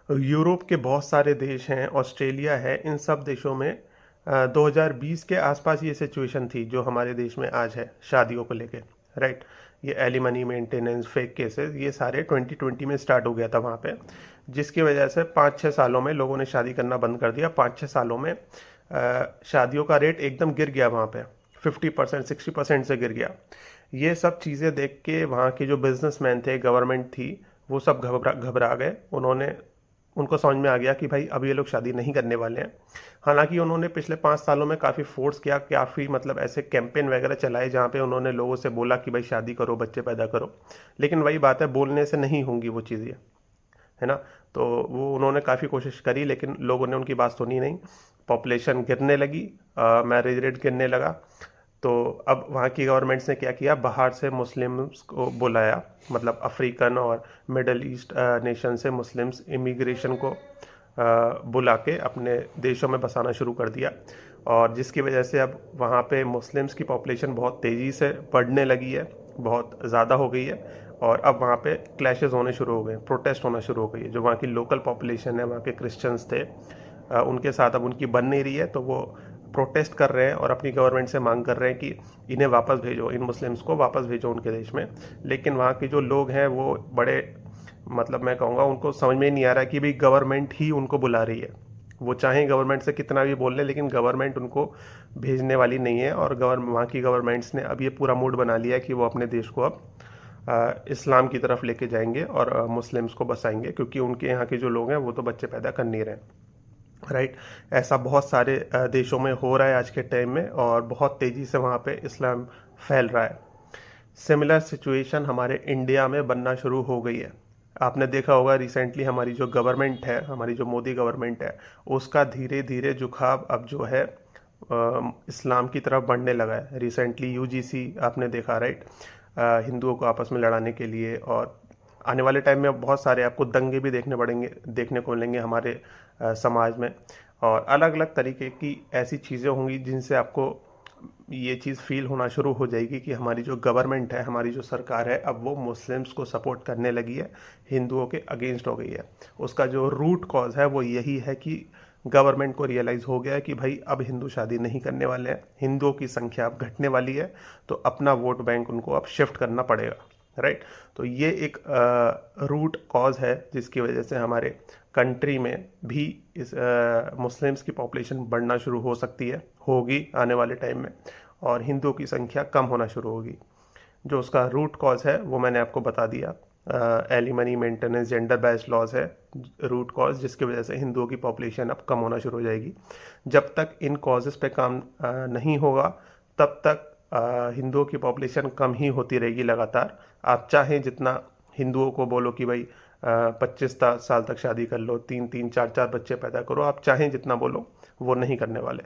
Europe के बहुत सारे देश हैं, ऑस्ट्रेलिया है, इन सब देशों में 2020 के आसपास ये सिचुएशन थी जो हमारे देश में आज है शादियों को लेके, राइट। ये एलिमनी मेंटेनेंस, फेक केसेस, ये सारे 2020 में स्टार्ट हो गया था वहाँ पे, जिसकी वजह से 5-6 सालों में लोगों ने शादी करना बंद कर दिया। 5-6 सालों में शादियों का रेट एकदम गिर गया वहाँ पे, 50% 60% से गिर गया। ये सब चीज़ें देख के वहाँ के जो बिजनेसमैन थे, गवर्नमेंट थी, वो सब घबरा घबरा गए। उनको समझ में आ गया कि भाई अब ये लोग शादी नहीं करने वाले हैं। हालांकि उन्होंने पिछले 5 सालों में काफ़ी फोर्स किया, काफ़ी मतलब ऐसे कैंपेन वगैरह चलाए जहाँ पे उन्होंने लोगों से बोला कि भाई शादी करो, बच्चे पैदा करो। लेकिन वही बात है, बोलने से नहीं होंगी वो चीज़ें, है ना। तो वो उन्होंने काफ़ी कोशिश करी लेकिन लोगों ने उनकी बात सुनी नहीं। पॉपुलेशन गिरने लगी, मैरिज रेट गिरने लगा। तो अब वहाँ की गवर्नमेंट्स ने क्या किया, बाहर से मुस्लिम्स को बुलाया, मतलब अफ्रीकन और मिडल ईस्ट नेशन से मुस्लिम्स इमिग्रेशन को बुला के अपने देशों में बसाना शुरू कर दिया। और जिसकी वजह से अब वहाँ पे मुस्लिम्स की पॉपुलेशन बहुत तेज़ी से बढ़ने लगी है, बहुत ज़्यादा हो गई है। और अब वहाँ पे क्लैशेस होने शुरू हो गए, प्रोटेस्ट होना शुरू हो गई है। जो वहाँ की लोकल पॉपुलेशन है, वहाँ के क्रिश्चियंस थे, उनके साथ अब उनकी बन नहीं रही है, तो वो प्रोटेस्ट कर रहे हैं और अपनी गवर्नमेंट से मांग कर रहे हैं कि इन्हें वापस भेजो, इन मुस्लिम्स को वापस भेजो उनके देश में। लेकिन वहाँ के जो लोग हैं वो बड़े, मतलब मैं कहूँगा उनको समझ में नहीं आ रहा कि भाई गवर्नमेंट ही उनको बुला रही है। वो चाहें गवर्नमेंट से कितना भी बोल लें, लेकिन गवर्नमेंट उनको भेजने वाली नहीं है। और वहाँ की गवर्नमेंट्स ने अब ये पूरा मूड बना लिया है कि वो अपने देश को अब इस्लाम की तरफ लेके जाएंगे और मुस्लिम्स को बसाएंगे, क्योंकि उनके यहाँ के जो लोग हैं वो तो बच्चे पैदा कर नहीं रहे, राइट। ऐसा बहुत सारे देशों में हो रहा है आज के टाइम में, और बहुत तेज़ी से वहाँ पे इस्लाम फैल रहा है। सिमिलर सिचुएशन हमारे इंडिया में बनना शुरू हो गई है। आपने देखा होगा रिसेंटली हमारी जो गवर्नमेंट है, हमारी जो मोदी गवर्नमेंट है, उसका धीरे धीरे झुकाव अब जो है इस्लाम की तरफ बढ़ने लगा है। रिसेंटली यूजीसी आपने देखा, राइट, हिंदुओं को आपस में लड़ाने के लिए। और आने वाले टाइम में बहुत सारे आपको दंगे भी देखने को मिलेंगे हमारे समाज में। और अलग अलग तरीके की ऐसी चीज़ें होंगी जिनसे आपको ये चीज़ फील होना शुरू हो जाएगी कि हमारी जो गवर्नमेंट है, हमारी जो सरकार है, अब वो मुस्लिम्स को सपोर्ट करने लगी है, हिंदुओं के अगेंस्ट हो गई है। उसका जो रूट कॉज है वो यही है कि गवर्नमेंट को रियलाइज़ हो गया है कि भाई अब हिंदू शादी नहीं करने वाले हैं, हिंदुओं की संख्या अब घटने वाली है, तो अपना वोट बैंक उनको अब शिफ्ट करना पड़ेगा, राइट। तो ये एक रूट कॉज है जिसकी वजह से हमारे कंट्री में भी इस मुस्लिम्स की पॉपुलेशन बढ़ना शुरू हो सकती है, होगी आने वाले टाइम में, और हिंदुओं की संख्या कम होना शुरू होगी। जो उसका रूट कॉज है वो मैंने आपको बता दिया। Alimony maintenance, gender based laws है रूट कॉज, जिसकी वजह से हिंदुओं की पॉपुलेशन अब कम होना शुरू हो जाएगी। जब तक इन कॉजेज़ पे काम नहीं होगा, तब तक हिंदुओं की पॉपुलेशन कम ही होती रहेगी लगातार। आप चाहें जितना हिंदुओं को बोलो कि भाई 25 साल तक शादी कर लो, 3-3 4-4 बच्चे पैदा करो, आप चाहें जितना बोलो, वो नहीं करने वाले।